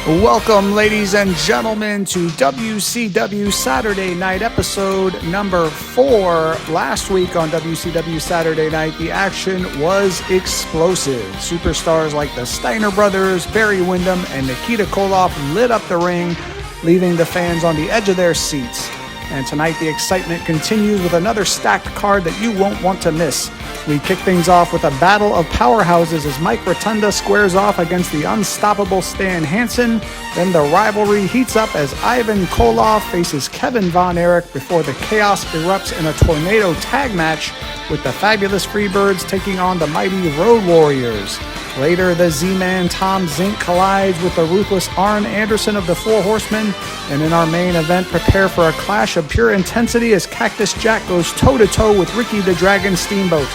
Welcome, ladies and gentlemen, to WCW Saturday Night episode number 4. Last week on WCW Saturday Night, the action was explosive. Superstars like the Steiner brothers, Barry Windham, and Nikita Koloff lit up the ring, leaving the fans on the edge of their seats. And tonight, the excitement continues with another stacked card that you won't want to miss. We kick things off with a battle of powerhouses as Mike Rotunda squares off against the unstoppable Stan Hansen. Then the rivalry heats up as Ivan Koloff faces Kevin Von Erich before the chaos erupts in a tornado tag match with the fabulous Freebirds taking on the mighty Road Warriors. Later, the Z-Man Tom Zink collides with the ruthless Arn Anderson of the Four Horsemen. And in our main event, prepare for a clash of pure intensity as Cactus Jack goes toe-to-toe with Ricky the Dragon Steamboat.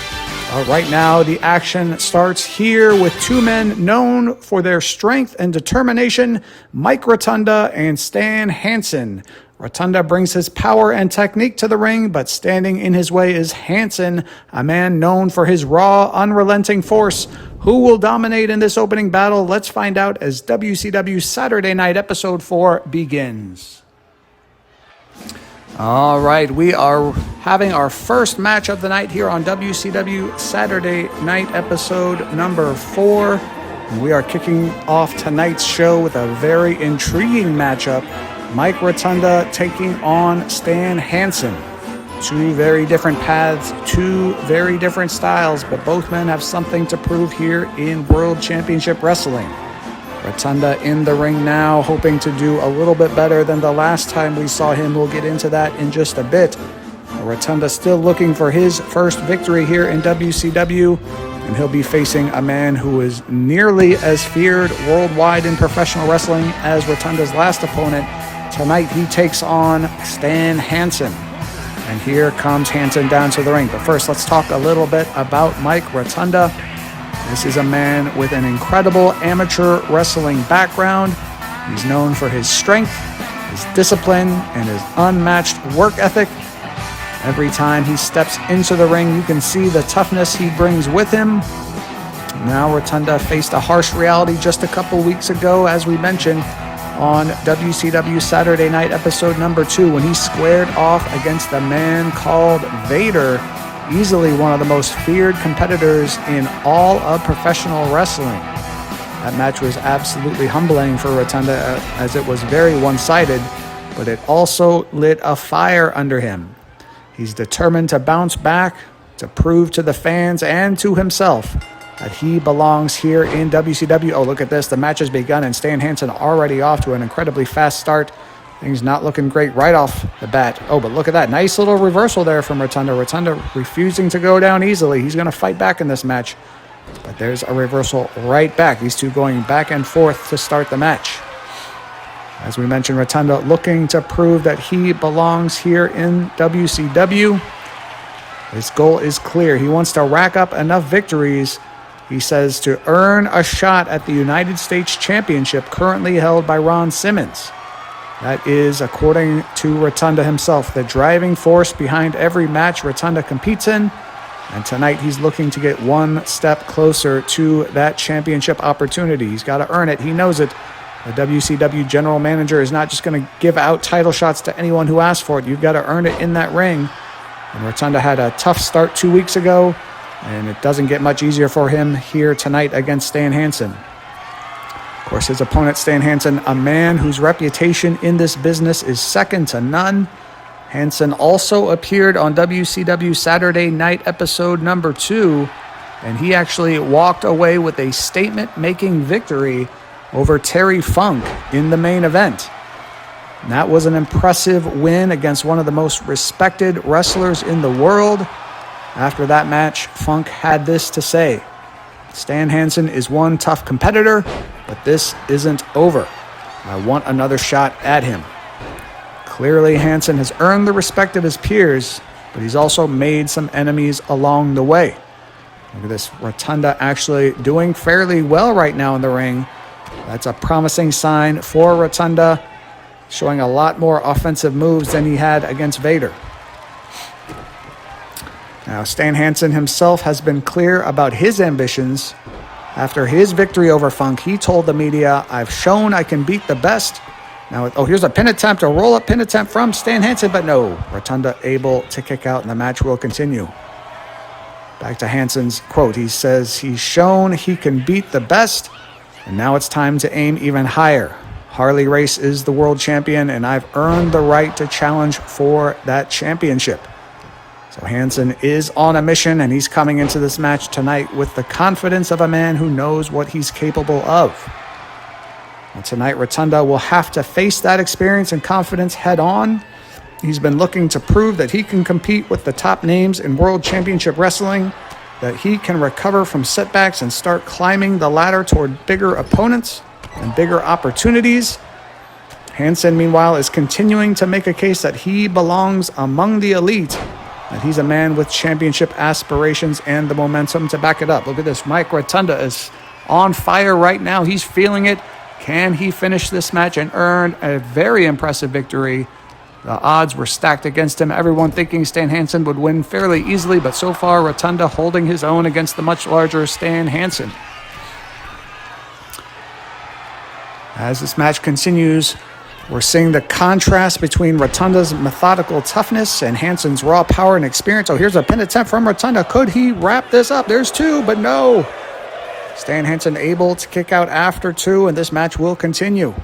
Right now, the action starts here with two men known for their strength and determination, Mike Rotunda and Stan Hansen. Rotunda brings his power and technique to the ring, but standing in his way is Hansen, a man known for his raw, unrelenting force. Who will dominate in this opening battle? Let's find out as WCW Saturday Night Episode 4 begins. All right, we are having our first match of the night here on WCW Saturday Night Episode number 4. And we are kicking off tonight's show with a very intriguing matchup. Mike Rotunda taking on Stan Hansen. Two very different paths, two very different styles, but both men have something to prove here in World Championship Wrestling. Rotunda in the ring now, hoping to do a little bit better than the last time we saw him. We'll get into that in just a bit. Rotunda still looking for his first victory here in WCW, and he'll be facing a man who is nearly as feared worldwide in professional wrestling as Rotunda's last opponent. Tonight he takes on Stan Hansen. And here comes Hansen down to the ring. But first, let's talk a little bit about Mike Rotunda. This is a man with an incredible amateur wrestling background. He's known for his strength, his discipline, and his unmatched work ethic. Every time he steps into the ring, you can see the toughness he brings with him. Now Rotunda faced a harsh reality just a couple weeks ago, as we mentioned, on WCW Saturday Night Episode number 2, when he squared off against a man called Vader, easily one of the most feared competitors in all of professional wrestling. That match was absolutely humbling for Rotunda, as it was very one-sided, but it also lit a fire under him. He's determined to bounce back, to prove to the fans and to himself that he belongs here in WCW. Oh, look at this. The match has begun, and Stan Hansen already off to an incredibly fast start. Things not looking great right off the bat. Oh, but look at that. Nice little reversal there from Rotunda. Rotunda refusing to go down easily. He's going to fight back in this match. But there's a reversal right back. These two going back and forth to start the match. As we mentioned, Rotunda looking to prove that he belongs here in WCW. His goal is clear. He wants to rack up enough victories, he says, to earn a shot at the United States Championship currently held by Ron Simmons. That is, according to Rotunda himself, the driving force behind every match Rotunda competes in. And tonight he's looking to get one step closer to that championship opportunity. He's got to earn it. He knows it. The WCW general manager is not just going to give out title shots to anyone who asks for it. You've got to earn it in that ring. And Rotunda had a tough start 2 weeks ago, and it doesn't get much easier for him here tonight against Stan Hansen. Of course, his opponent, Stan Hansen, a man whose reputation in this business is second to none. Hansen also appeared on WCW Saturday Night Episode number 2, and he actually walked away with a statement-making victory over Terry Funk in the main event. And that was an impressive win against one of the most respected wrestlers in the world. After that match, Funk had this to say: Stan Hansen is one tough competitor, but this isn't over. I want another shot at him. Clearly, Hansen has earned the respect of his peers, but he's also made some enemies along the way. Look at this. Rotunda actually doing fairly well right now in the ring. That's a promising sign for Rotunda, showing a lot more offensive moves than he had against Vader. Now, Stan Hansen himself has been clear about his ambitions After his victory over Funk, he told the media, "I've shown I can beat the best." Now, here's a pin attempt, a roll-up pin attempt from Stan Hansen, but no, Rotunda able to kick out, and the match will continue. Back to Hansen's quote. He says he's shown he can beat the best, and now it's time to aim even higher. Harley Race is the world champion, and I've earned the right to challenge for that championship. So Hansen is on a mission, and he's coming into this match tonight with the confidence of a man who knows what he's capable of. And tonight, Rotunda will have to face that experience and confidence head on. He's been looking to prove that he can compete with the top names in World Championship Wrestling, that he can recover from setbacks and start climbing the ladder toward bigger opponents and bigger opportunities. Hansen, meanwhile, is continuing to make a case that he belongs among the elite, that he's a man with championship aspirations and the momentum to back it up. Look at this. Mike Rotunda is on fire right now. He's feeling it. Can he finish this match and earn a very impressive victory? The odds were stacked against him. Everyone thinking Stan Hansen would win fairly easily, but so far Rotunda holding his own against the much larger Stan Hansen. As this match continues, we're seeing the contrast between Rotunda's methodical toughness and Hansen's raw power and experience. Oh, here's a pin attempt from Rotunda. Could he wrap this up? There's two, but no. Stan Hansen able to kick out after two, and this match will continue.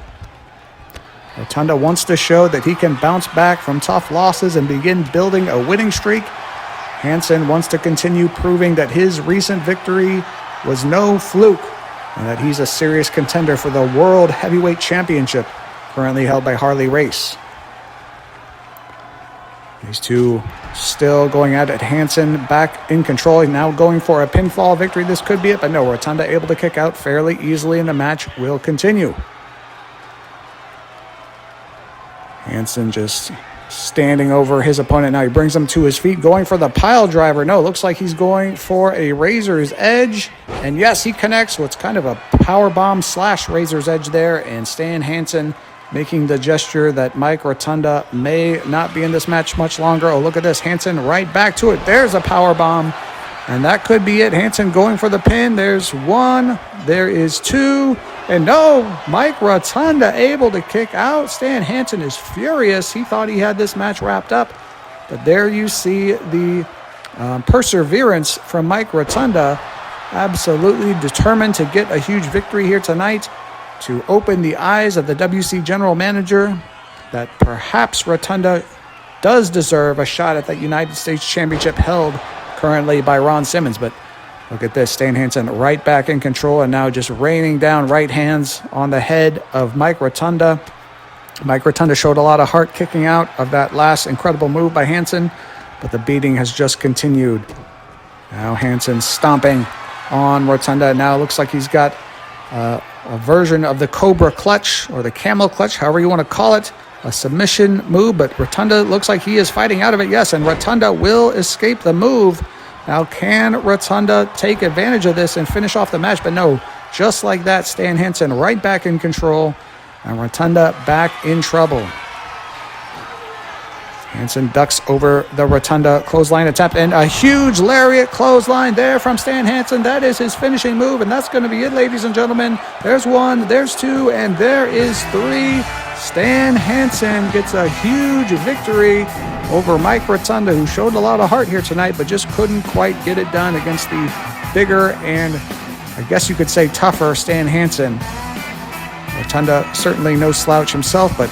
Rotunda wants to show that he can bounce back from tough losses and begin building a winning streak. Hansen wants to continue proving that his recent victory was no fluke and that he's a serious contender for the World Heavyweight Championship, currently held by Harley Race. These two still going at it. Hansen back in control. He's now going for a pinfall victory. This could be it, but no, Rotunda able to kick out fairly easily, and the match will continue. Hansen just standing over his opponent. Now he brings him to his feet, going for the pile driver. No, looks like he's going for a razor's edge. And yes, he connects what's kind of a power bomb / razor's edge there. And Stan Hansen making the gesture that Mike Rotunda may not be in this match much longer. Oh, look at this. Hansen right back to it. There's a power bomb. And that could be it. Hansen going for the pin. There's one. There is two. And no, Mike Rotunda able to kick out. Stan Hansen is furious. He thought he had this match wrapped up. But there you see the perseverance from Mike Rotunda. Absolutely determined to get a huge victory here tonight, to open the eyes of the WC General Manager that perhaps Rotunda does deserve a shot at that United States Championship held currently by Ron Simmons. But look at this, Stan Hansen right back in control and now just raining down right hands on the head of Mike Rotunda. Mike Rotunda showed a lot of heart kicking out of that last incredible move by Hansen, but the beating has just continued. Now Hansen stomping on Rotunda. Now it looks like he's got a version of the Cobra Clutch or the Camel Clutch, however you want to call it, a submission move, but Rotunda looks like he is fighting out of it. Yes, and Rotunda will escape the move. Now, can Rotunda take advantage of this and finish off the match? But no, just like that, Stan Hansen right back in control, and Rotunda back in trouble. Hansen ducks over the Rotunda clothesline attempt, and a huge lariat clothesline there from Stan Hansen. That is his finishing move, and that's going to be it, ladies and gentlemen. There's one, there's two, and there is three. Stan Hansen gets a huge victory over Mike Rotunda, who showed a lot of heart here tonight, but just couldn't quite get it done against the bigger and, I guess you could say, tougher Stan Hansen. Rotunda certainly no slouch himself, but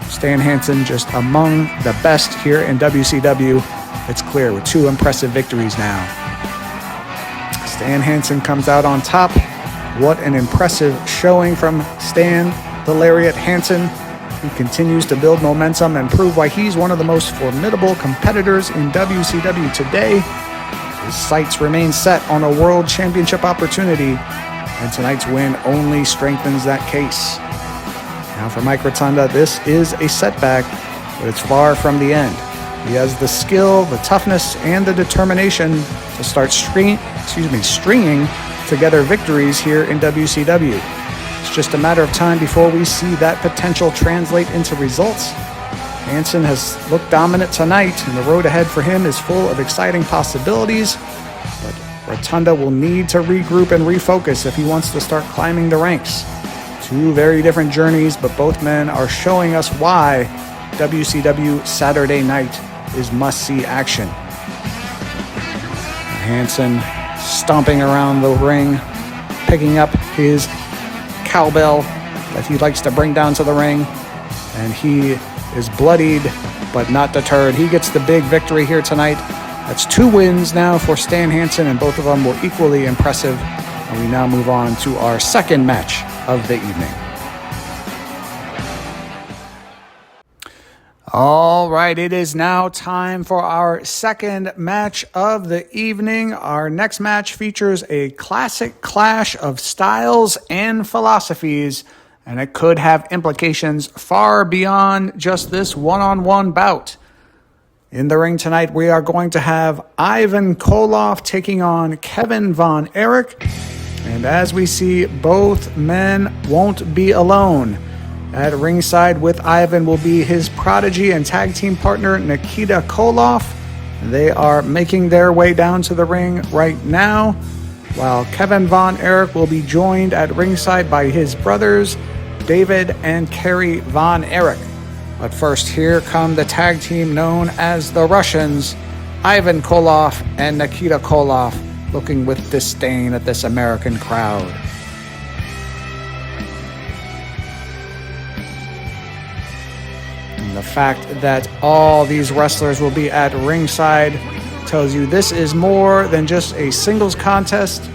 Stan Hansen just among the best here in WCW. It's clear with two impressive victories now. Stan Hansen comes out on top. What an impressive showing from Stan the Lariat Hansen. He continues to build momentum and prove why he's one of the most formidable competitors in WCW today. His sights remain set on a world championship opportunity, and tonight's win only strengthens that case. Now for Mike Rotunda, this is a setback, but it's far from the end. He has the skill, the toughness, and the determination to start stringing together victories here in WCW. It's just a matter of time before we see that potential translate into results. Hansen has looked dominant tonight, and the road ahead for him is full of exciting possibilities. But Rotunda will need to regroup and refocus if he wants to start climbing the ranks. Two very different journeys, but both men are showing us why WCW Saturday Night is must-see action. Hansen stomping around the ring, picking up his cowbell that he likes to bring down to the ring, and he is bloodied but not deterred. He gets the big victory here tonight. That's 2 wins now for Stan Hansen, and both of them were equally impressive. And we now move on to our second match of the evening. All right, it is now time for our second match of the evening. Our next match features a classic clash of styles and philosophies, and it could have implications far beyond just this one-on-one bout. In the ring tonight, we are going to have Ivan Koloff taking on Kevin Von Erich. And as we see, both men won't be alone. At ringside with Ivan will be his prodigy and tag team partner, Nikita Koloff. They are making their way down to the ring right now, while Kevin Von Erich will be joined at ringside by his brothers, David and Kerry Von Erich. But first, here come the tag team known as the Russians, Ivan Koloff and Nikita Koloff, looking with disdain at this American crowd. And the fact that all these wrestlers will be at ringside tells you this is more than just a singles contest.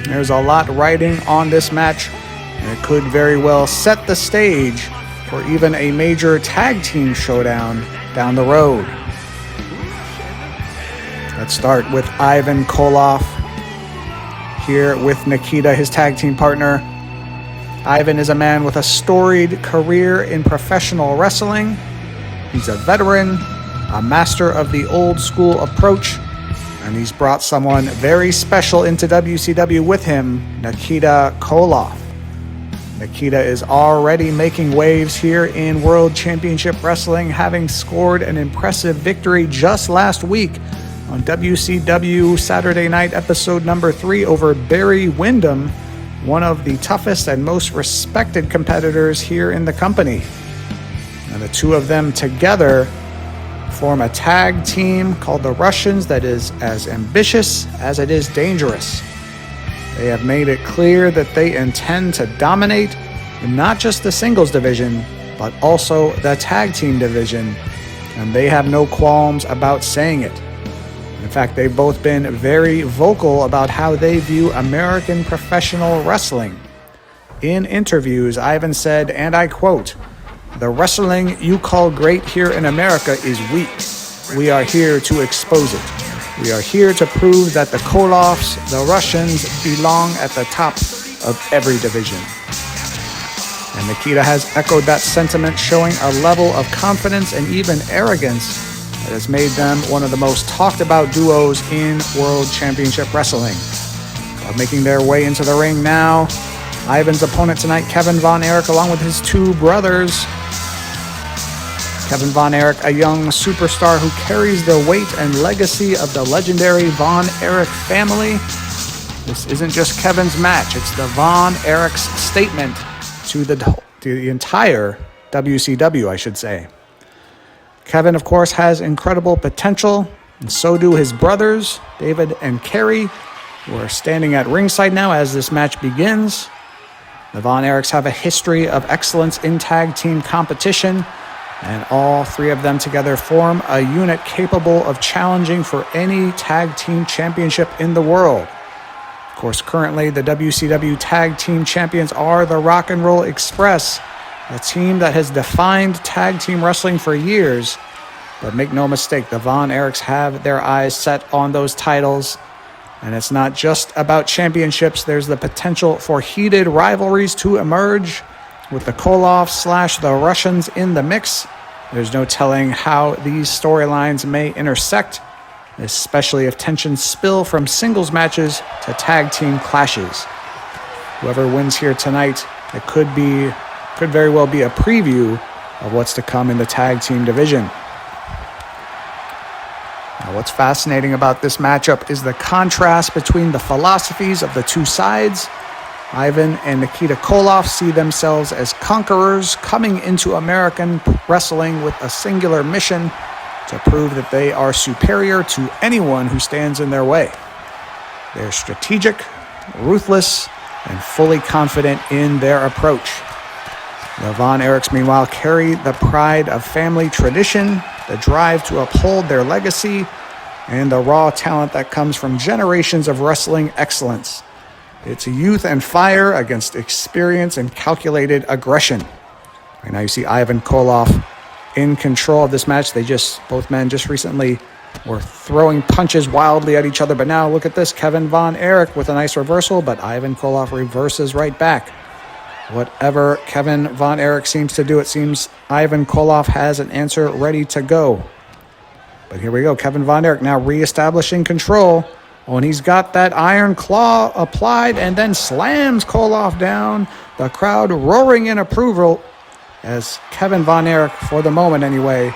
There's a lot riding on this match, and it could very well set the stage for even a major tag team showdown down the road. Let's start with Ivan Koloff here with Nikita, his tag team partner. Ivan is a man with a storied career in professional wrestling. He's a veteran, a master of the old school approach, and he's brought someone very special into WCW with him, Nikita Koloff. Nikita is already making waves here in World Championship Wrestling, having scored an impressive victory just last week on WCW Saturday Night episode number 3 over Barry Windham, one of the toughest and most respected competitors here in the company. And the two of them together form a tag team called the Russians that is as ambitious as it is dangerous. They have made it clear that they intend to dominate not just the singles division, but also the tag team division, and they have no qualms about saying it. In fact, they've both been very vocal about how they view American professional wrestling. In interviews, Ivan said, and I quote, "The wrestling you call great here in America is weak. We are here to expose it. We are here to prove that the Koloffs, the Russians, belong at the top of every division." And Nikita has echoed that sentiment, showing a level of confidence and even arrogance that has made them one of the most talked about duos in World Championship Wrestling. Making their way into the ring now, Ivan's opponent tonight, Kevin Von Erich, along with his two brothers. Kevin Von Erich, a young superstar who carries the weight and legacy of the legendary Von Erich family. This isn't just Kevin's match, it's the Von Erich's statement to the entire WCW, I should say. Kevin, of course, has incredible potential, and so do his brothers, David and Kerry, who are standing at ringside now as this match begins. The Von Erichs have a history of excellence in tag team competition, and all three of them together form a unit capable of challenging for any tag team championship in the world. Of course, currently the WCW tag team champions are the Rock and Roll Express, a team that has defined tag team wrestling for years. But make no mistake, the Von Erichs have their eyes set on those titles. And it's not just about championships. There's the potential for heated rivalries to emerge. With the Koloffs / the Russians in the mix, there's no telling how these storylines may intersect, especially if tensions spill from singles matches to tag team clashes. Whoever wins here tonight, it could very well be a preview of what's to come in the tag team division. Now What's fascinating about this matchup is the contrast between the philosophies of the two sides. Ivan and Nikita Koloff see themselves as conquerors coming into American wrestling with a singular mission to prove that they are superior to anyone who stands in their way. They're strategic, ruthless, and fully confident in their approach. The Von Erichs, meanwhile, carry the pride of family tradition, the drive to uphold their legacy, and the raw talent that comes from generations of wrestling excellence. It's youth and fire against experience and calculated aggression. Right now you see Ivan Koloff in control of this match. Both men just recently were throwing punches wildly at each other, but now look at this. Kevin Von Erich with a nice reversal, but Ivan Koloff reverses right back. Whatever Kevin Von Erich seems to do, it seems Ivan Koloff has an answer ready to go. But here we go. Kevin Von Erich now reestablishing control. Oh, and he's got that iron claw applied and then slams Koloff down. The crowd roaring in approval as Kevin Von Erich, for the moment anyway,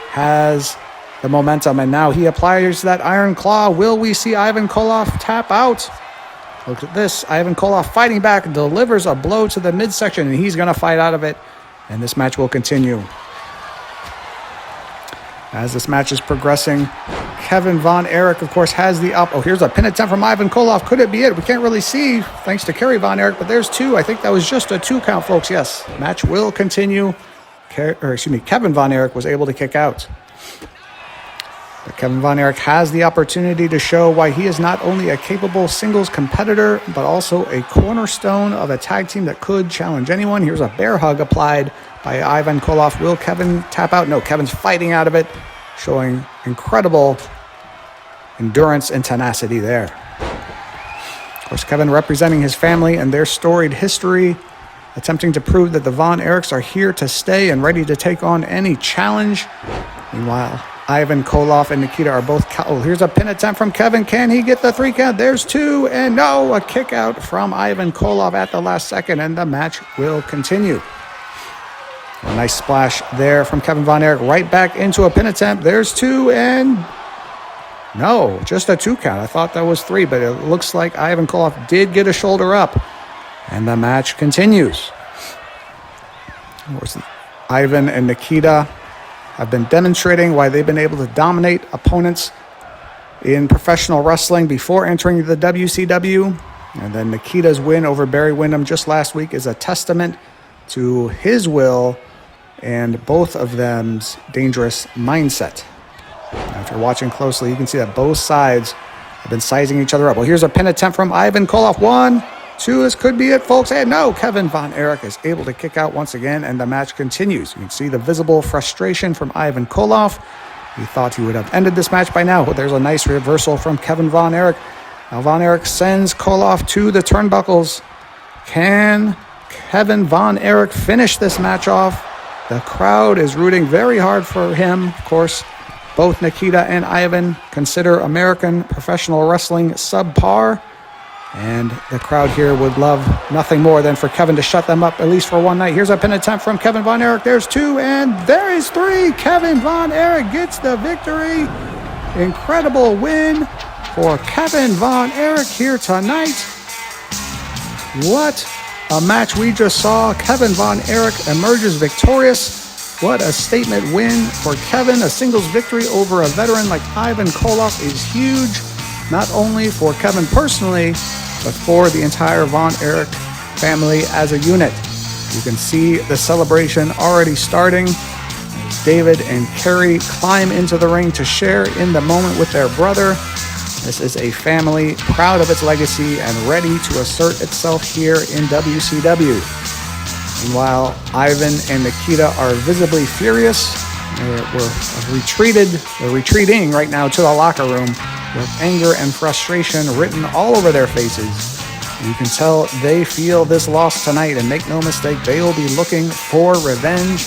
has the momentum. And now he applies that iron claw. Will we see Ivan Koloff tap out? Look at this. Ivan Koloff fighting back, delivers a blow to the midsection, and he's going to fight out of it. And this match will continue. As this match is progressing, Kevin Von Erich, of course, has the up. Oh, here's a pin attempt from Ivan Koloff. Could it be it? We can't really see, thanks to Kerry Von Erich, but there's two. I think that was just a 2 count, folks. Yes, match will continue. Kevin Von Erich was able to kick out. But Kevin Von Erich has the opportunity to show why he is not only a capable singles competitor, but also a cornerstone of a tag team that could challenge anyone. Here's a bear hug applied by Ivan Koloff. Will Kevin tap out? No, Kevin's fighting out of it, showing incredible endurance and tenacity there. Of course, Kevin representing his family and their storied history, attempting to prove that the Von Erichs are here to stay and ready to take on any challenge. Meanwhile, Ivan Koloff and Nikita are both... here's a pin attempt from Kevin. Can he get the 3 count? There's 2, and no, a kick out from Ivan Koloff at the last second, and the match will continue. A nice splash there from Kevin Von Erich, right back into a pin attempt. There's 2, and no, just a 2 count. I thought that was 3, but it looks like Ivan Koloff did get a shoulder up, and the match continues. Of course, Ivan and Nikita have been demonstrating why they've been able to dominate opponents in professional wrestling before entering the WCW. And then Nikita's win over Barry Windham just last week is a testament to his will and both of them's dangerous mindset. Now, if you're watching closely, you can see that both sides have been sizing each other up. Well, here's a pin attempt from Ivan Koloff. 1, 2, this could be it, folks. And no, Kevin Von Erich is able to kick out once again, and the match continues. You can see the visible frustration from Ivan Koloff. He thought he would have ended this match by now, but there's a nice reversal from Kevin Von Erich. Now Von Erich sends Koloff to the turnbuckles. Can Kevin Von Erich finish this match off? The crowd is rooting very hard for him. Of course, both Nikita and Ivan consider American professional wrestling subpar. And the crowd here would love nothing more than for Kevin to shut them up, at least for one night. Here's a pin attempt from Kevin Von Erich. There's 2, and there is 3. Kevin Von Erich gets the victory. Incredible win for Kevin Von Erich here tonight. What a match we just saw. Kevin Von Erich emerges victorious. What a statement win for Kevin. A singles victory over a veteran like Ivan Koloff is huge, not only for Kevin personally, but for the entire Von Erich family as a unit. You can see the celebration already starting as David and Kerry climb into the ring to share in the moment with their brother. This is a family proud of its legacy and ready to assert itself here in WCW. Meanwhile, Ivan and Nikita are visibly furious. They're retreating right now to the locker room with anger and frustration written all over their faces. You can tell they feel this loss tonight, and make no mistake, they will be looking for revenge.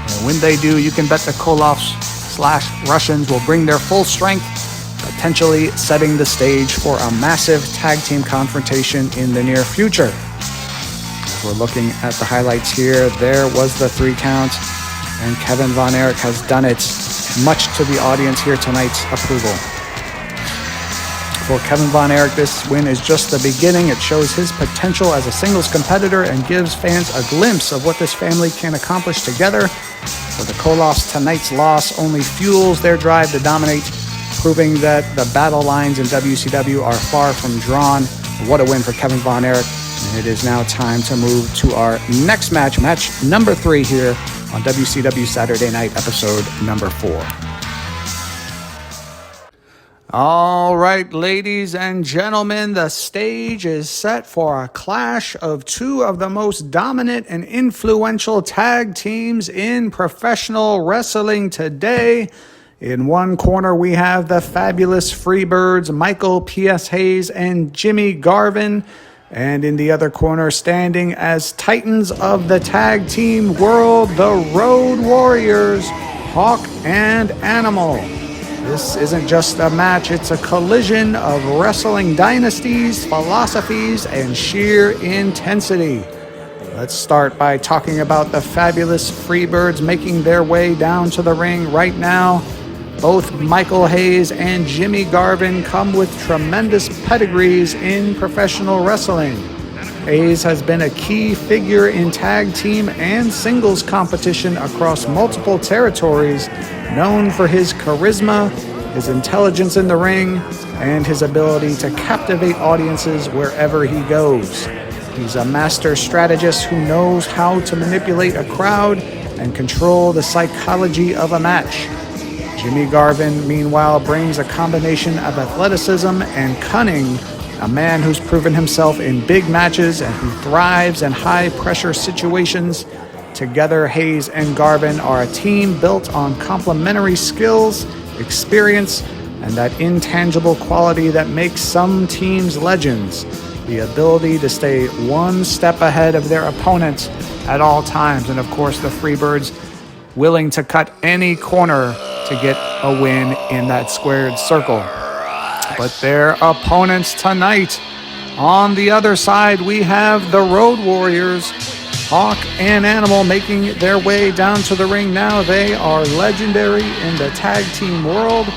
And when they do, you can bet the Koloffs/Russians will bring their full strength, potentially setting the stage for a massive tag team confrontation in the near future. As we're looking at the highlights here, there was the 3 count, and Kevin Von Erich has done it. much to the audience here tonight's approval. For Kevin Von Erich, this win is just the beginning. It shows his potential as a singles competitor and gives fans a glimpse of what this family can accomplish together. For the Koloffs, tonight's loss only fuels their drive to dominate, proving that the battle lines in WCW are far from drawn. What a win for Kevin Von Erich. And it is now time to move to our next match, match number 3 here on WCW Saturday Night, episode number 4. All right, ladies and gentlemen, the stage is set for a clash of two of the most dominant and influential tag teams in professional wrestling today. In one corner, we have the fabulous Freebirds, Michael P.S. Hayes and Jimmy Garvin. And in the other corner, standing as titans of the tag team world, the Road Warriors, Hawk and Animal. This isn't just a match, it's a collision of wrestling dynasties, philosophies, and sheer intensity. Let's start by talking about the fabulous Freebirds making their way down to the ring right now. Both Michael Hayes and Jimmy Garvin come with tremendous pedigrees in professional wrestling. Hayes has been a key figure in tag team and singles competition across multiple territories, known for his charisma, his intelligence in the ring, and his ability to captivate audiences wherever he goes. He's a master strategist who knows how to manipulate a crowd and control the psychology of a match. Jimmy Garvin, meanwhile, brings a combination of athleticism and cunning, a man who's proven himself in big matches and who thrives in high-pressure situations. Together, Hayes and Garvin are a team built on complementary skills, experience, and that intangible quality that makes some teams legends, the ability to stay one step ahead of their opponents at all times. And of course, the Freebirds willing to cut any corner to get a win in that squared circle. But their opponents tonight, on the other side, we have the Road Warriors, Hawk and Animal, making their way down to the ring now. They are legendary in the tag team world,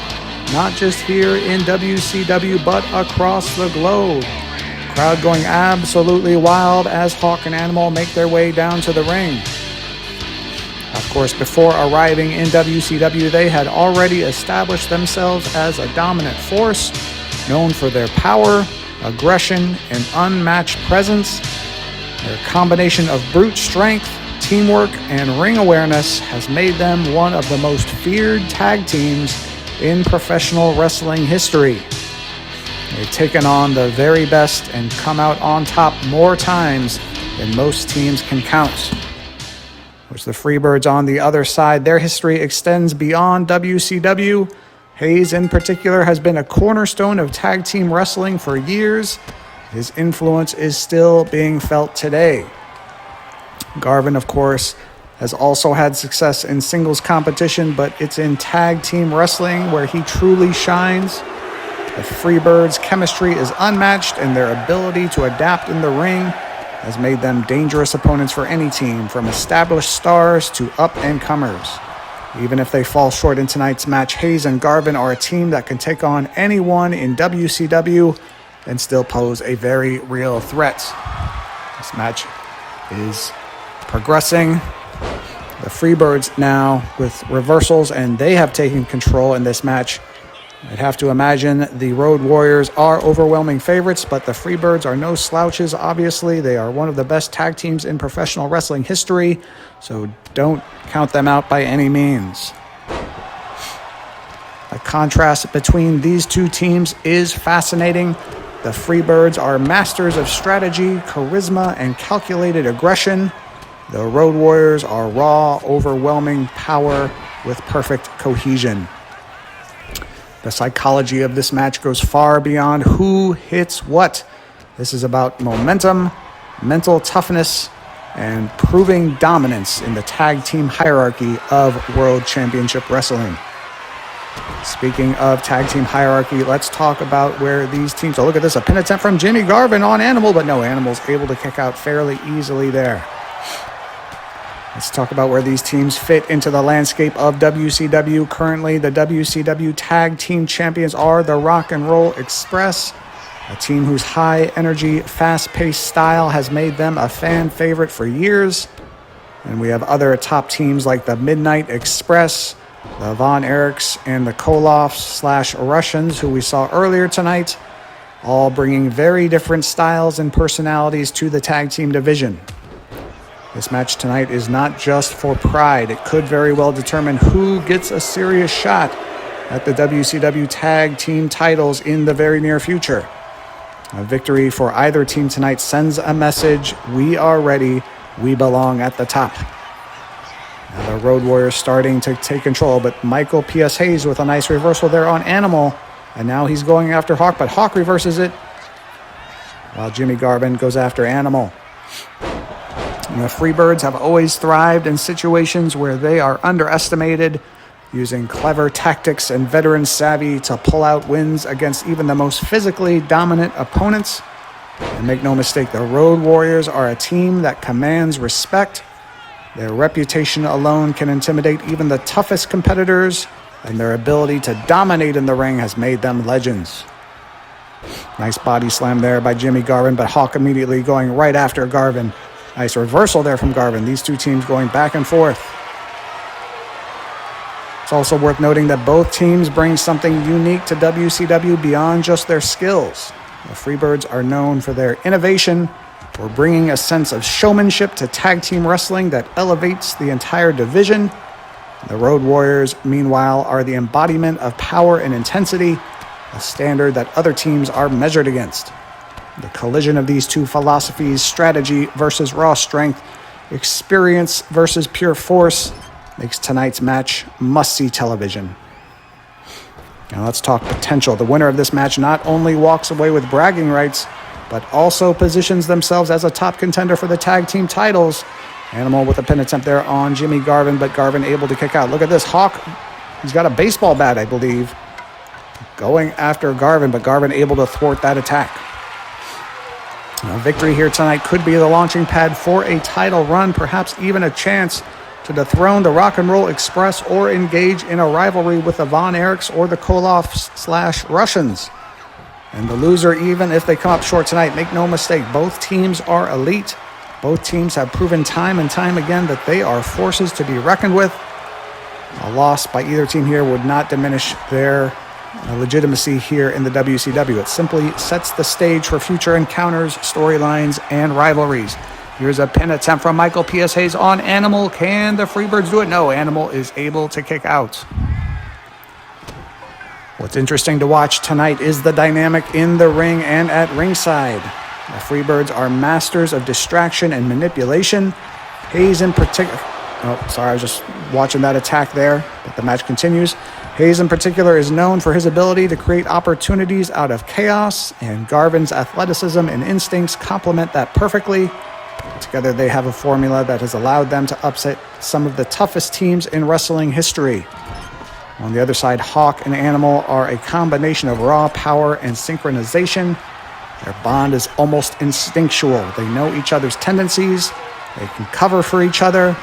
not just here in WCW, but across the globe. Crowd going absolutely wild as Hawk and Animal make their way down to the ring. Of course, before arriving in WCW, they had already established themselves as a dominant force, known for their power, aggression, and unmatched presence. Their combination of brute strength, teamwork, and ring awareness has made them one of the most feared tag teams in professional wrestling history. They've taken on the very best and come out on top more times than most teams can count. Which the Freebirds on the other side, their history extends beyond WCW. Hayes in particular has been a cornerstone of tag team wrestling for years. His influence is still being felt today. Garvin, of course, has also had success in singles competition, but it's in tag team wrestling where he truly shines. The Freebirds' chemistry is unmatched, and their ability to adapt in the ring has made them dangerous opponents for any team, from established stars to up-and-comers. Even if they fall short in tonight's match, Hayes and Garvin are a team that can take on anyone in WCW and still pose a very real threat. This match is progressing. The Freebirds now with reversals, and they have taken control in this match. I'd have to imagine the Road Warriors are overwhelming favorites, but the Freebirds are no slouches, obviously. They are one of the best tag teams in professional wrestling history, so don't count them out by any means. The contrast between these two teams is fascinating. The Freebirds are masters of strategy, charisma, and calculated aggression. The Road Warriors are raw, overwhelming power with perfect cohesion. The psychology of this match goes far beyond who hits what. This is about momentum, mental toughness, and proving dominance in the tag team hierarchy of World Championship Wrestling. Speaking of tag team hierarchy, let's talk about where these teams are. Look at this, a pin attempt from Jimmy Garvin on Animal, but no, Animal's able to kick out fairly easily there. Let's talk about where these teams fit into the landscape of WCW. Currently, the WCW Tag Team Champions are the Rock and Roll Express, a team whose high-energy, fast-paced style has made them a fan favorite for years. And we have other top teams like the Midnight Express, the Von Erichs, and the Koloffs/Russians, who we saw earlier tonight, all bringing very different styles and personalities to the tag team division. This match tonight is not just for pride. It could very well determine who gets a serious shot at the WCW Tag Team titles in the very near future. A victory for either team tonight sends a message: we are ready, we belong at the top. Now the Road Warriors starting to take control, but Michael P.S. Hayes with a nice reversal there on Animal. And now he's going after Hawk, but Hawk reverses it, while Jimmy Garvin goes after Animal. And the Freebirds have always thrived in situations where they are underestimated, using clever tactics and veteran savvy to pull out wins against even the most physically dominant opponents. And make no mistake, the Road Warriors are a team that commands respect. Their reputation alone can intimidate even the toughest competitors, and their ability to dominate in the ring has made them legends. Nice body slam there by Jimmy Garvin, but Hawk immediately going right after Garvin. Nice reversal there from Garvin. These two teams going back and forth. It's also worth noting that both teams bring something unique to WCW beyond just their skills. The Freebirds are known for their innovation, for bringing a sense of showmanship to tag team wrestling that elevates the entire division. The Road Warriors, meanwhile, are the embodiment of power and intensity, a standard that other teams are measured against. The collision of these two philosophies, strategy versus raw strength, experience versus pure force, makes tonight's match must-see television. Now let's talk potential. The winner of this match not only walks away with bragging rights, but also positions themselves as a top contender for the tag team titles. Animal with a pin attempt there on Jimmy Garvin, but Garvin able to kick out. Look at this, Hawk. He's got a baseball bat, I believe, going after Garvin, but Garvin able to thwart that attack. A victory here tonight could be the launching pad for a title run, perhaps even a chance to dethrone the Rock and Roll Express or engage in a rivalry with the Von Erichs or the Koloffs/Russians. And the loser, even if they come up short tonight, make no mistake, both teams are elite. Both teams have proven time and time again that they are forces to be reckoned with. A loss by either team here would not diminish their legitimacy here in the WCW. It simply sets the stage for future encounters, storylines, and rivalries. Here's a pin attempt from Michael P.S. Hayes on Animal. Can the Freebirds do it? No, Animal is able to kick out. What's interesting to watch tonight is the dynamic in the ring and at ringside. The Freebirds are masters of distraction and manipulation. Hayes in particular... Oh, sorry, I was just watching that attack there, but the match continues. Hayes in particular is known for his ability to create opportunities out of chaos, and Garvin's athleticism and instincts complement that perfectly. Together they have a formula that has allowed them to upset some of the toughest teams in wrestling history. On the other side, Hawk and Animal are a combination of raw power and synchronization. Their bond is almost instinctual. They know each other's tendencies, they can cover for each other,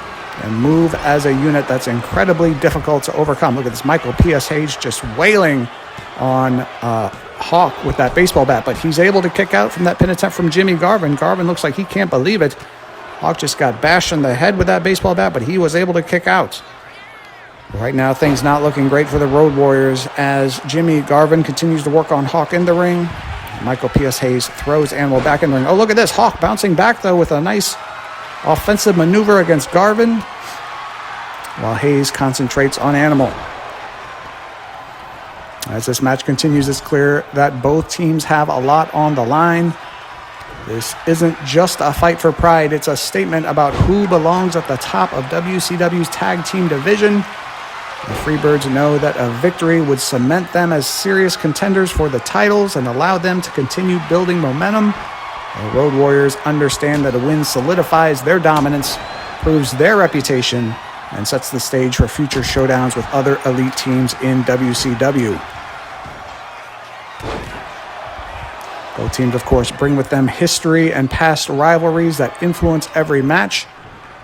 and move as a unit that's incredibly difficult to overcome. Look at this, Michael P.S. Hayes just wailing on Hawk with that baseball bat, but he's able to kick out from that pin attempt from Jimmy Garvin. Garvin looks like he can't believe it. Hawk just got bashed in the head with that baseball bat, but he was able to kick out. Right now, things not looking great for the Road Warriors as Jimmy Garvin continues to work on Hawk in the ring. Michael P.S. Hayes throws Animal back in the ring. Oh, look at this. Hawk bouncing back, though, with a nice offensive maneuver against Garvin, while Hayes concentrates on Animal. As this match continues, it's clear that both teams have a lot on the line. This isn't just a fight for pride. It's a statement about who belongs at the top of WCW's tag team division. The Freebirds know that a victory would cement them as serious contenders for the titles and allow them to continue building momentum. The Road Warriors understand that a win solidifies their dominance, proves their reputation, and sets the stage for future showdowns with other elite teams in WCW. Both teams, of course, bring with them history and past rivalries that influence every match.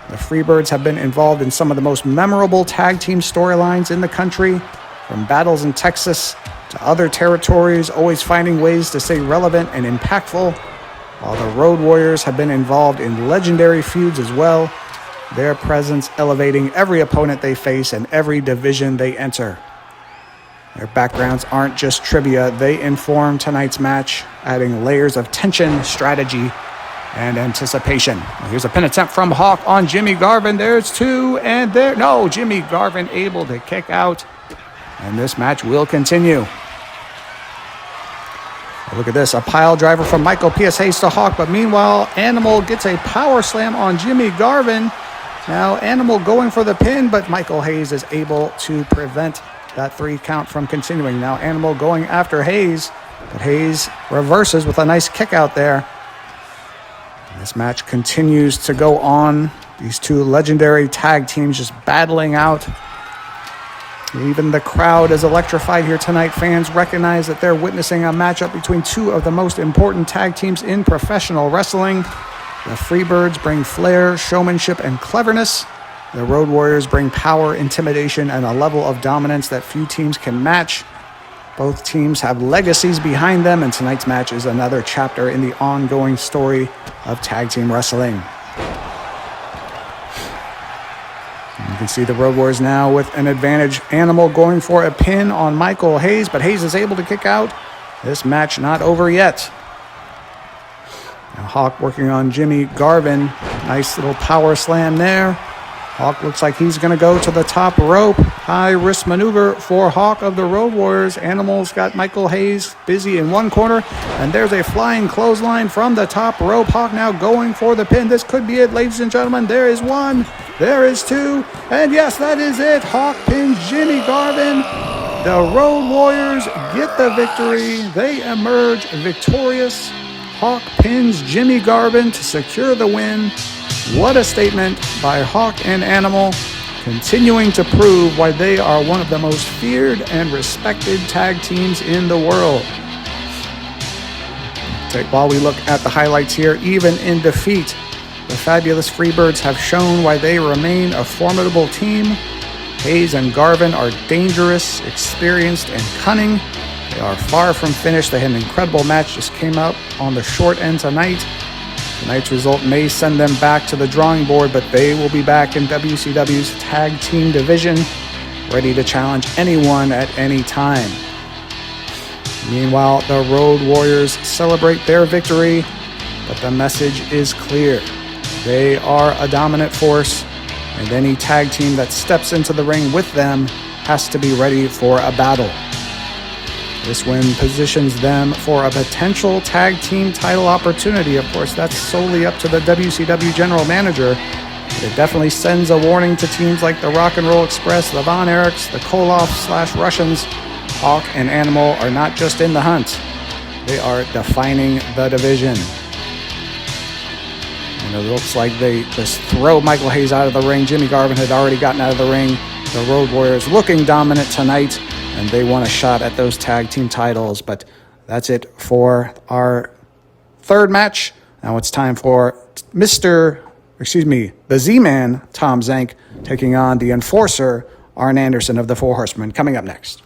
The Freebirds have been involved in some of the most memorable tag team storylines in the country, from battles in Texas to other territories, always finding ways to stay relevant and impactful, while the Road Warriors have been involved in legendary feuds as well, their presence elevating every opponent they face and every division they enter. Their backgrounds aren't just trivia, they inform tonight's match, adding layers of tension, strategy, and anticipation. Here's a pin attempt from Hawk on Jimmy Garvin. There's two, and there... No, Jimmy Garvin able to kick out, and this match will continue. Look at this, a pile driver from Michael P.S. Hayes to Hawk, but meanwhile, Animal gets a power slam on Jimmy Garvin. Now, Animal going for the pin, but Michael Hayes is able to prevent that 3 count from continuing. Now, Animal going after Hayes, but Hayes reverses with a nice kick out there. This match continues to go on. These two legendary tag teams just battling out. Even the crowd is electrified here tonight. Fans recognize that they're witnessing a matchup between two of the most important tag teams in professional wrestling. The Freebirds bring flair, showmanship, and cleverness. The Road Warriors bring power, intimidation, and a level of dominance that few teams can match. Both teams have legacies behind them, and tonight's match is another chapter in the ongoing story of tag team wrestling. You can see the Road Warriors now with an advantage. Animal going for a pin on Michael Hayes, but Hayes is able to kick out. This match not over yet. Now Hawk working on Jimmy Garvin. Nice little power slam there. Hawk looks like he's going to go to the top rope. High risk maneuver for Hawk of the Road Warriors. Animal's got Michael Hayes busy in one corner, and there's a flying clothesline from the top rope. Hawk now going for the pin. This could be it, ladies and gentlemen. There is one, there is two, and yes, that is it. Hawk pins Jimmy Garvin. The Road Warriors get the victory. They emerge victorious. Hawk pins Jimmy Garvin to secure the win. What a statement by Hawk and Animal, continuing to prove why they are one of the most feared and respected tag teams in the world. While we look at the highlights here, even in defeat, the fabulous Freebirds have shown why they remain a formidable team. Hayes and Garvin are dangerous, experienced, and cunning. They are far from finished. They had an incredible match, just came out on the short end tonight. Tonight's result may send them back to the drawing board, but they will be back in WCW's tag team division, ready to challenge anyone at any time. Meanwhile, the Road Warriors celebrate their victory, but the message is clear. They are a dominant force, and any tag team that steps into the ring with them has to be ready for a battle. This win positions them for a potential tag team title opportunity. Of course, that's solely up to the WCW general manager. It definitely sends a warning to teams like the Rock and Roll Express, the Von Erichs, the Koloffs/Russians. Hawk and Animal are not just in the hunt. They are defining the division. And it looks like they just throw Michael Hayes out of the ring. Jimmy Garvin had already gotten out of the ring. The Road Warriors looking dominant tonight, and they want a shot at those tag team titles. But that's it for our third match. Now it's time for the Z-Man, Tom Zank, taking on the Enforcer, Arn Anderson of the Four Horsemen, coming up next.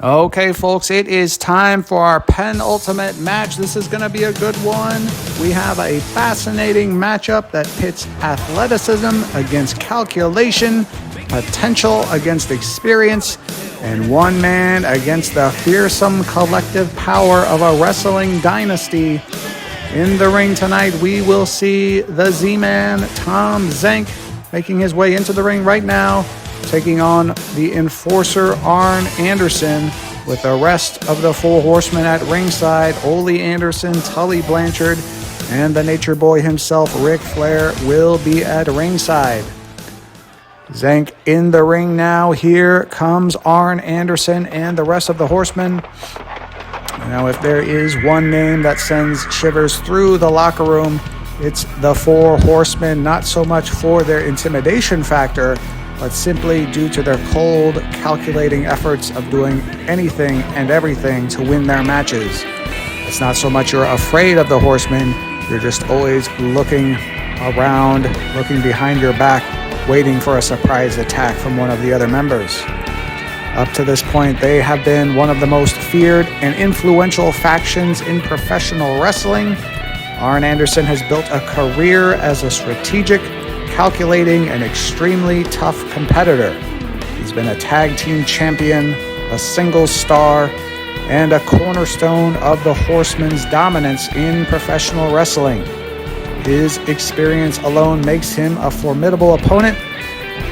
Okay, folks, it is time for our penultimate match. This is going to be a good one. We have a fascinating matchup that pits athleticism against calculation, potential against experience, and one man against the fearsome collective power of a wrestling dynasty. In the ring tonight, we will see the Z-Man, Tom Zank, making his way into the ring right now, taking on the Enforcer, Arn Anderson, with the rest of the Four Horsemen at ringside. Ole Anderson, Tully Blanchard, and the Nature Boy himself, Ric Flair, will be at ringside. Zank in the ring now. Here comes Arn Anderson and the rest of the Horsemen. Now, if there is one name that sends shivers through the locker room, it's the Four Horsemen, not so much for their intimidation factor, but simply due to their cold, calculating efforts of doing anything and everything to win their matches. It's not so much you're afraid of the Horsemen, you're just always looking around, looking behind your back, waiting for a surprise attack from one of the other members. Up to this point, they have been one of the most feared and influential factions in professional wrestling. Arn Anderson has built a career as a strategic, calculating, and extremely tough competitor. He's been a tag team champion, a single star, and a cornerstone of the Horsemen's dominance in professional wrestling. His experience alone makes him a formidable opponent,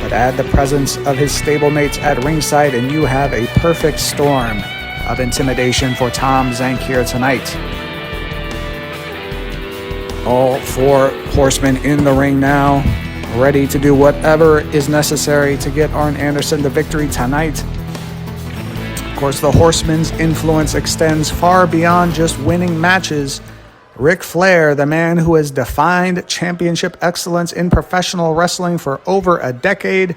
but add the presence of his stablemates at ringside and you have a perfect storm of intimidation for Tom Zenk here tonight. All four horsemen in the ring now, ready to do whatever is necessary to get Arn Anderson the victory tonight. Of course, the Horsemen's influence extends far beyond just winning matches. Ric Flair, the man who has defined championship excellence in professional wrestling for over a decade,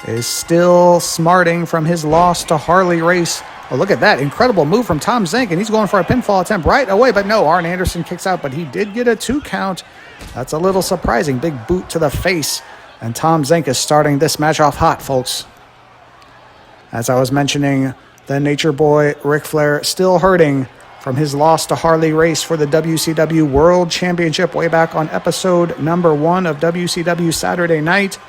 is still smarting from his loss to Harley Race. Oh, look at that incredible move from Tom Zenk, and he's going for a pinfall attempt right away, but no, Arn Anderson kicks out, but he did get a 2 count. That's a little surprising. Big boot to the face, and Tom Zenk is starting this match off hot, folks. As I was mentioning, the Nature Boy Ric Flair still hurting from his loss to Harley Race for the WCW World Championship way back on episode number 1 of WCW Saturday Night.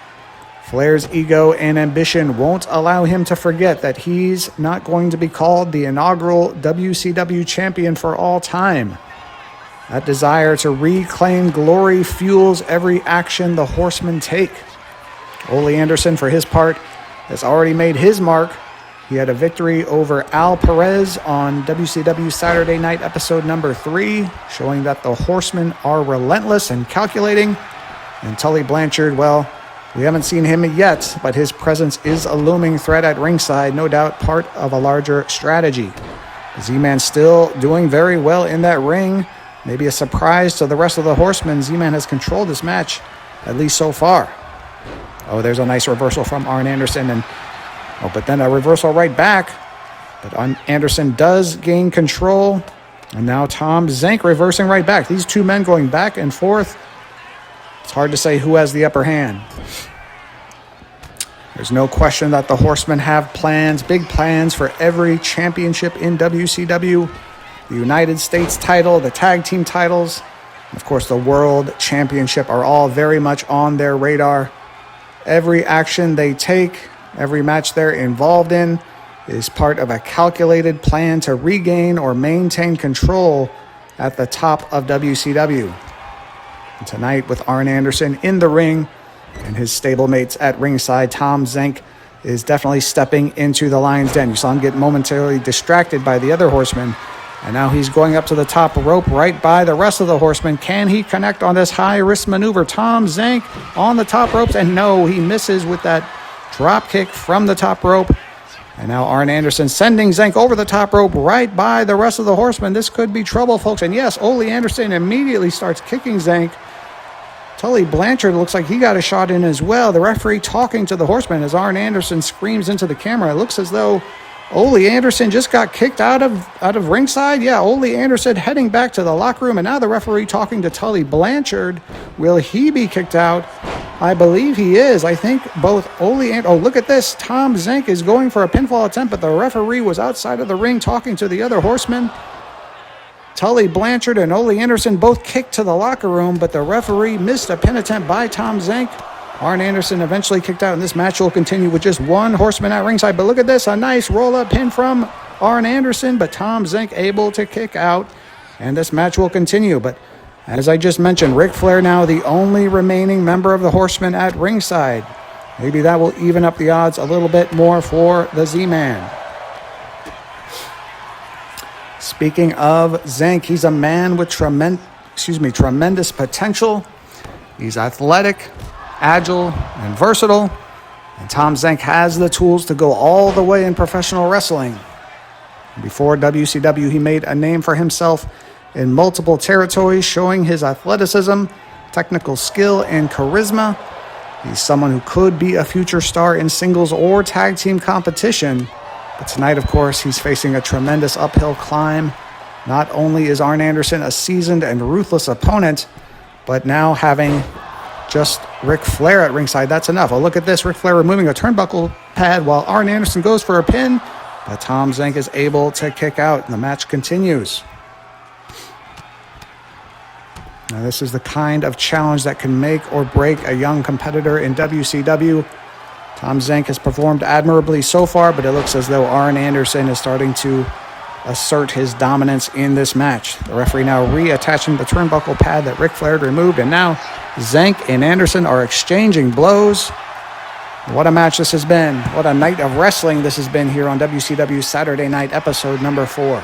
Flair's ego and ambition won't allow him to forget that he's not going to be called the inaugural WCW champion for all time. That desire to reclaim glory fuels every action the Horsemen take. Ole Anderson, for his part, has already made his mark. He had a victory over Al Perez on WCW Saturday Night episode number 3, showing that the Horsemen are relentless and calculating. And Tully Blanchard, well, we haven't seen him yet, but his presence is a looming threat at ringside, no doubt part of a larger strategy. Z-Man still doing very well in that ring. Maybe a surprise to the rest of the Horsemen. Z-Man has controlled this match, at least so far. Oh, there's a nice reversal from Arn Anderson, but then a reversal right back. But Anderson does gain control. And now Tom Zenk reversing right back. These two men going back and forth. It's hard to say who has the upper hand. There's no question that the Horsemen have plans, big plans for every championship in WCW. The United States title, the tag team titles, and of course the World Championship are all very much on their radar. Every action they take, every match they're involved in is part of a calculated plan to regain or maintain control at the top of WCW. And tonight, with Arn Anderson in the ring and his stablemates at ringside, Tom Zenk is definitely stepping into the lion's den. You saw him get momentarily distracted by the other Horsemen, and now he's going up to the top rope right by the rest of the Horsemen. Can he connect on this high-risk maneuver? Tom Zenk on the top ropes, and no, he misses with that drop kick from the top rope. And now Arn Anderson sending Zenk over the top rope right by the rest of the Horsemen. This could be trouble, folks. And yes, Ole Anderson immediately starts kicking Zenk. Tully Blanchard looks like he got a shot in as well. The referee talking to the Horsemen as Arn Anderson screams into the camera. It looks as though Ole Anderson just got kicked out of ringside. Yeah, Ole Anderson heading back to the locker room, and now the referee talking to Tully Blanchard. Will he be kicked out? I believe he is. I think both Ole and... Oh, look at this. Tom Zenk is going for a pinfall attempt, but the referee was outside of the ring talking to the other Horsemen. Tully Blanchard and Ole Anderson both kicked to the locker room, but the referee missed a pin attempt by Tom Zenk. Arn Anderson eventually kicked out, and this match will continue with just one Horseman at ringside. But look at this, a nice roll-up pin from Arn Anderson, but Tom Zenk able to kick out, and this match will continue. But as I just mentioned, Ric Flair now the only remaining member of the Horsemen at ringside. Maybe that will even up the odds a little bit more for the Z-Man. Speaking of Zenk, he's a man with tremendous potential. He's athletic, agile, and versatile. And Tom Zenk has the tools to go all the way in professional wrestling. Before WCW, he made a name for himself in multiple territories, showing his athleticism, technical skill, and charisma. He's someone who could be a future star in singles or tag team competition. But tonight, of course, he's facing a tremendous uphill climb. Not only is Arn Anderson a seasoned and ruthless opponent, but now having just Ric Flair at ringside. That's enough. Oh, look at this. Ric Flair removing a turnbuckle pad while Arn Anderson goes for a pin. But Tom Zenk is able to kick out, and the match continues. Now, this is the kind of challenge that can make or break a young competitor in WCW. Tom Zenk has performed admirably so far, but it looks as though Arn Anderson is starting to assert his dominance in this match. The referee now reattaching the turnbuckle pad that Ric Flair had removed, and now Zenk and Anderson are exchanging blows. What a match this has been. What a night of wrestling this has been here on WCW Saturday Night, episode number 4.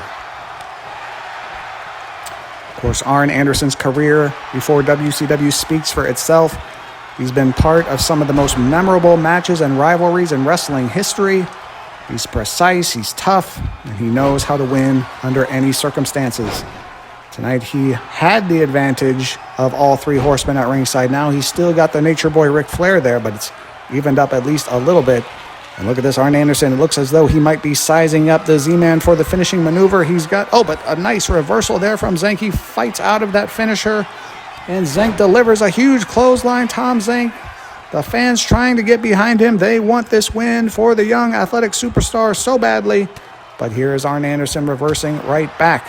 Of course, Arn Anderson's career before WCW speaks for itself. He's been part of some of the most memorable matches and rivalries in wrestling history. He's precise, he's tough, and he knows how to win under any circumstances. Tonight he had the advantage of all 3 horsemen at ringside. Now he's still got the Nature Boy Ric Flair there, but it's evened up at least a little bit. And look at this, Arn Anderson. It looks as though he might be sizing up the Z-Man for the finishing maneuver. But a nice reversal there from Zenk. He fights out of that finisher, and Zenk delivers a huge clothesline. Tom Zenk, the fans trying to get behind him. They want this win for the young athletic superstar so badly. But here is Arn Anderson reversing right back.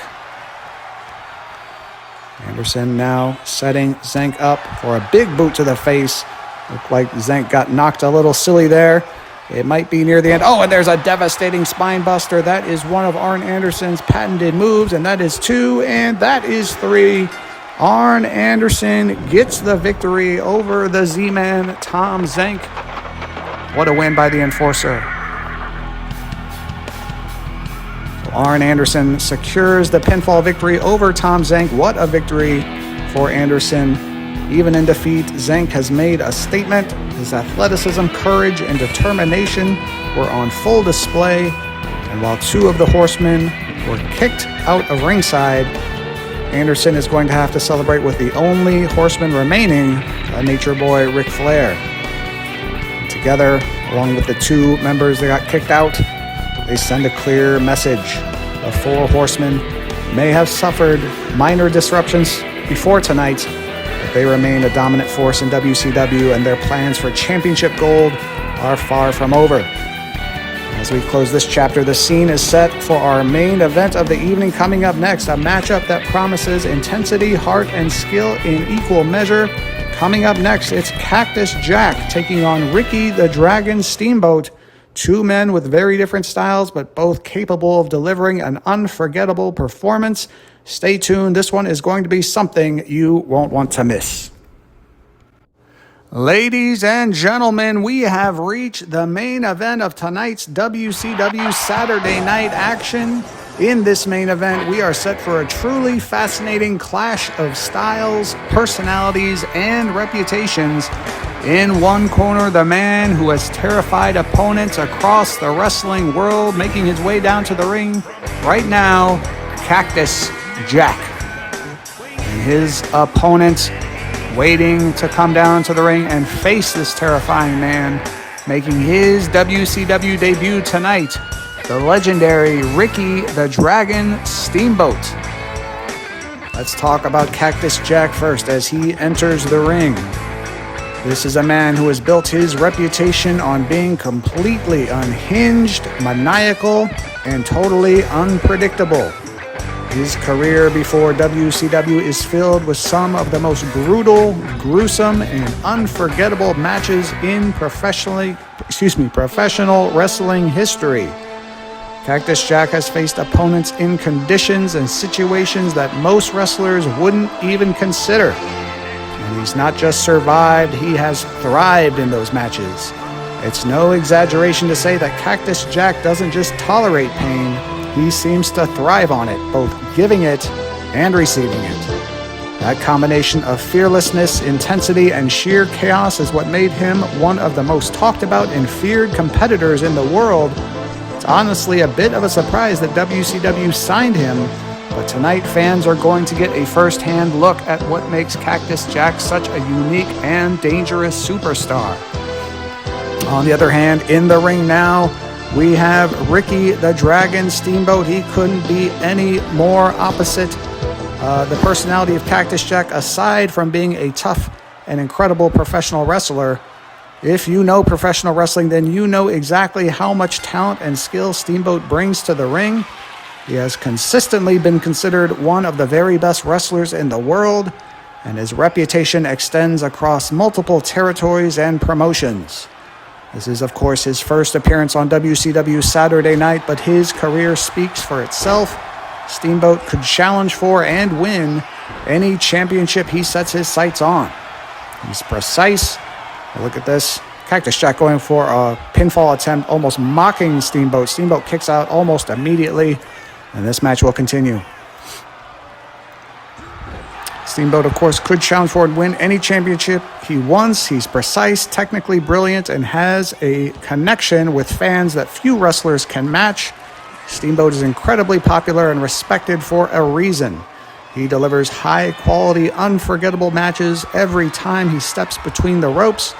Anderson now setting Zenk up for a big boot to the face. Looked like Zenk got knocked a little silly there. It might be near the end. Oh, and there's a devastating spine buster. That is one of Arn Anderson's patented moves, and that is 2, and that is 3. Arn Anderson gets the victory over the Z-Man, Tom Zenk. What a win by the Enforcer. So Arn Anderson secures the pinfall victory over Tom Zenk. What a victory for Anderson. Even in defeat, Zenk has made a statement. His athleticism, courage, and determination were on full display. And while 2 of the horsemen were kicked out of ringside, Anderson is going to have to celebrate with the only horseman remaining, a Nature Boy Ric Flair. And together, along with the 2 members that got kicked out, they send a clear message. The 4 horsemen may have suffered minor disruptions before tonight, but they remain a dominant force in WCW, and their plans for championship gold are far from over. As we close this chapter, the scene is set for our main event of the evening coming up next, a matchup that promises intensity, heart, and skill in equal measure. Coming up next, it's Cactus Jack taking on Ricky the Dragon Steamboat. 2 men with very different styles, but both capable of delivering an unforgettable performance. Stay tuned. This one is going to be something you won't want to miss. Ladies and gentlemen, we have reached the main event of tonight's WCW Saturday Night action. In this main event, we are set for a truly fascinating clash of styles, personalities, and reputations. In one corner, the man who has terrified opponents across the wrestling world, making his way down to the ring right now, Cactus Jack. And his opponent waiting to come down to the ring and face this terrifying man, making his WCW debut tonight, the legendary Ricky the Dragon Steamboat. Let's talk about Cactus Jack first as he enters the ring. This is a man who has built his reputation on being completely unhinged, maniacal, and totally unpredictable. His career before WCW is filled with some of the most brutal, gruesome, and unforgettable matches in professional wrestling history. Cactus Jack has faced opponents in conditions and situations that most wrestlers wouldn't even consider. And he's not just survived, he has thrived in those matches. It's no exaggeration to say that Cactus Jack doesn't just tolerate pain, he seems to thrive on it, both giving it and receiving it. That combination of fearlessness, intensity, and sheer chaos is what made him one of the most talked about and feared competitors in the world. It's honestly a bit of a surprise that WCW signed him, but tonight fans are going to get a first-hand look at what makes Cactus Jack such a unique and dangerous superstar. On the other hand, in the ring now, we have Ricky the Dragon Steamboat. He couldn't be any more opposite the personality of Cactus Jack, aside from being a tough an incredible professional wrestler. If you know professional wrestling, then you know exactly how much talent and skill Steamboat brings to the ring. He has consistently been considered one of the very best wrestlers in the world, and his reputation extends across multiple territories and promotions. This is, of course, his first appearance on WCW Saturday Night, but his career speaks for itself. Steamboat could challenge for and win any championship he sets his sights on. He's precise. Look at this. Cactus Jack going for a pinfall attempt, almost mocking Steamboat. Steamboat kicks out almost immediately, and this match will continue. Steamboat, of course, could challenge for and win any championship he wants. He's precise, technically brilliant, and has a connection with fans that few wrestlers can match. Steamboat is incredibly popular and respected for a reason. He delivers high-quality, unforgettable matches every time he steps between the ropes.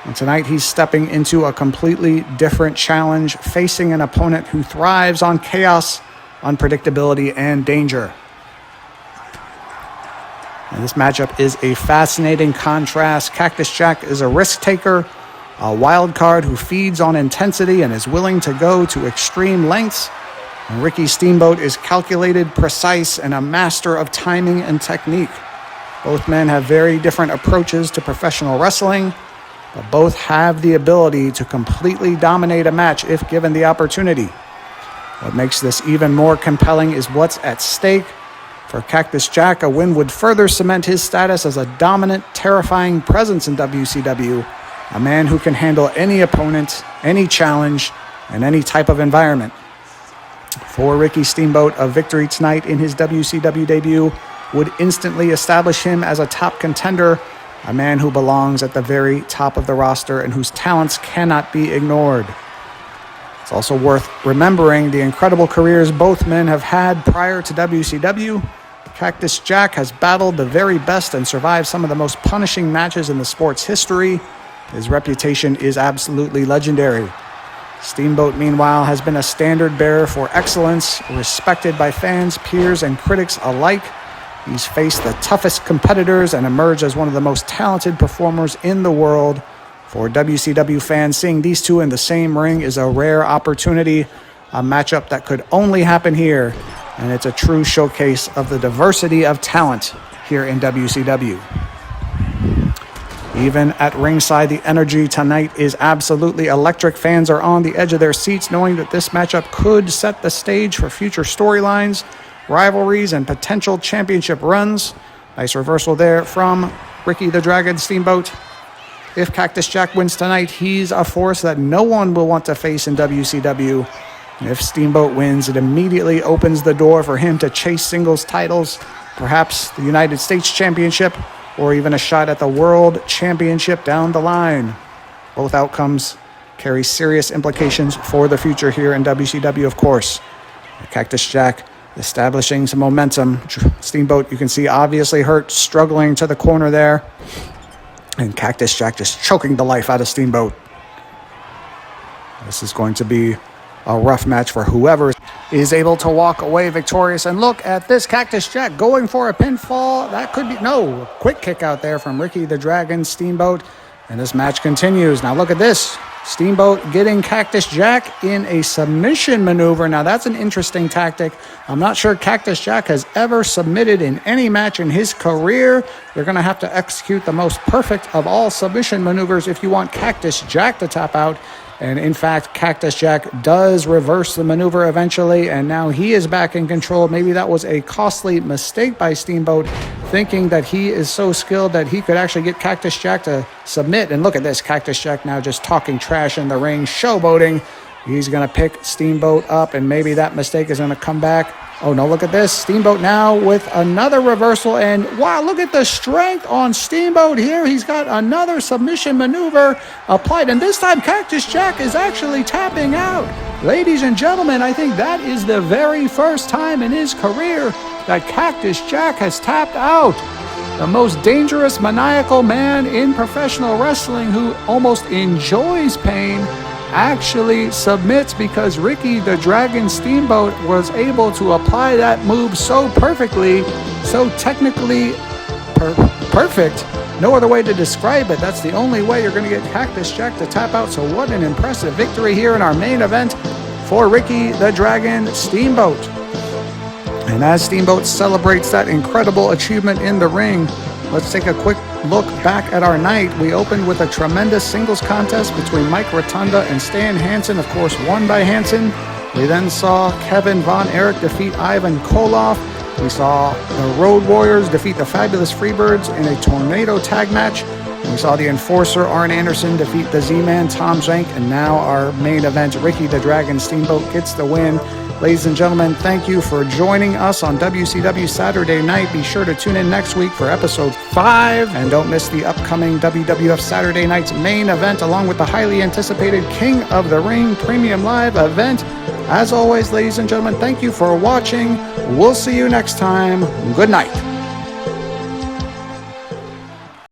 And tonight he's stepping into a completely different challenge, facing an opponent who thrives on chaos, unpredictability, and danger. And this matchup is a fascinating contrast. Cactus Jack is a risk taker, a wild card who feeds on intensity and is willing to go to extreme lengths. And Ricky Steamboat is calculated, precise, and a master of timing and technique. Both men have very different approaches to professional wrestling, but both have the ability to completely dominate a match if given the opportunity. What makes this even more compelling is what's at stake. For Cactus Jack, a win would further cement his status as a dominant, terrifying presence in WCW, a man who can handle any opponent, any challenge, and any type of environment. For Ricky Steamboat, a victory tonight in his WCW debut would instantly establish him as a top contender, a man who belongs at the very top of the roster and whose talents cannot be ignored. It's also worth remembering the incredible careers both men have had prior to WCW. Cactus Jack has battled the very best and survived some of the most punishing matches in the sport's history. His reputation is absolutely legendary. Steamboat, meanwhile, has been a standard bearer for excellence, respected by fans, peers, and critics alike. He's faced the toughest competitors and emerged as one of the most talented performers in the world. For WCW fans, seeing these two in the same ring is a rare opportunity, a matchup that could only happen here, and it's a true showcase of the diversity of talent here in WCW. Even at ringside, the energy tonight is absolutely electric. Fans are on the edge of their seats, knowing that this matchup could set the stage for future storylines, rivalries, and potential championship runs. Nice reversal there from Ricky the Dragon Steamboat. If Cactus Jack wins tonight, he's a force that no one will want to face in WCW. And if Steamboat wins, it immediately opens the door for him to chase singles titles, perhaps the United States Championship, or even a shot at the World Championship down the line. Both outcomes carry serious implications for the future here in WCW, of course. Cactus Jack establishing some momentum. Steamboat, you can see, obviously hurt, struggling to the corner there. And Cactus Jack just choking the life out of Steamboat. This is going to be a rough match for whoever is able to walk away victorious. And look at this, Cactus Jack going for a pinfall. That could be, no, quick kick out there from Ricky the Dragon Steamboat. And this match continues. Now look at this. Steamboat getting Cactus Jack in a submission maneuver. Now that's an interesting tactic. I'm not sure Cactus Jack has ever submitted in any match in his career. You're going to have to execute the most perfect of all submission maneuvers if you want Cactus Jack to tap out. And in fact, Cactus Jack does reverse the maneuver eventually, and now he is back in control. Maybe that was a costly mistake by Steamboat, thinking that he is so skilled that he could actually get Cactus Jack to submit. And look at this, Cactus Jack now just talking trash in the ring, showboating. He's going to pick Steamboat up, and maybe that mistake is going to come back. Oh, no, look at this. Steamboat now with another reversal, and wow, look at the strength on Steamboat here. He's got another submission maneuver applied, and this time Cactus Jack is actually tapping out. Ladies and gentlemen, I think that is the very first time in his career that Cactus Jack has tapped out. The most dangerous, maniacal man in professional wrestling who almost enjoys pain actually submits because Ricky the Dragon Steamboat was able to apply that move so perfectly, so technically perfect, No other way to describe it. That's the only way you're going to get Cactus Jack to tap out. So what an impressive victory here in our main event for Ricky the Dragon Steamboat. And as Steamboat celebrates that incredible achievement in the ring, let's take a quick look back at our night. We opened with a tremendous singles contest between Mike Rotunda and Stan Hansen, of course won by Hansen. We then saw Kevin Von Erich defeat Ivan Koloff. We saw the Road Warriors defeat the Fabulous Freebirds in a tornado tag match. We saw the Enforcer Arn Anderson defeat the Z-Man Tom Zank. And now our main event, Ricky the Dragon Steamboat gets the win. Ladies and gentlemen, thank you for joining us on WCW Saturday Night. Be sure to tune in next week for episode 5. And don't miss the upcoming WWF Saturday Night's main event, along with the highly anticipated King of the Ring Premium Live event. As always, ladies and gentlemen, thank you for watching. We'll see you next time. Good night.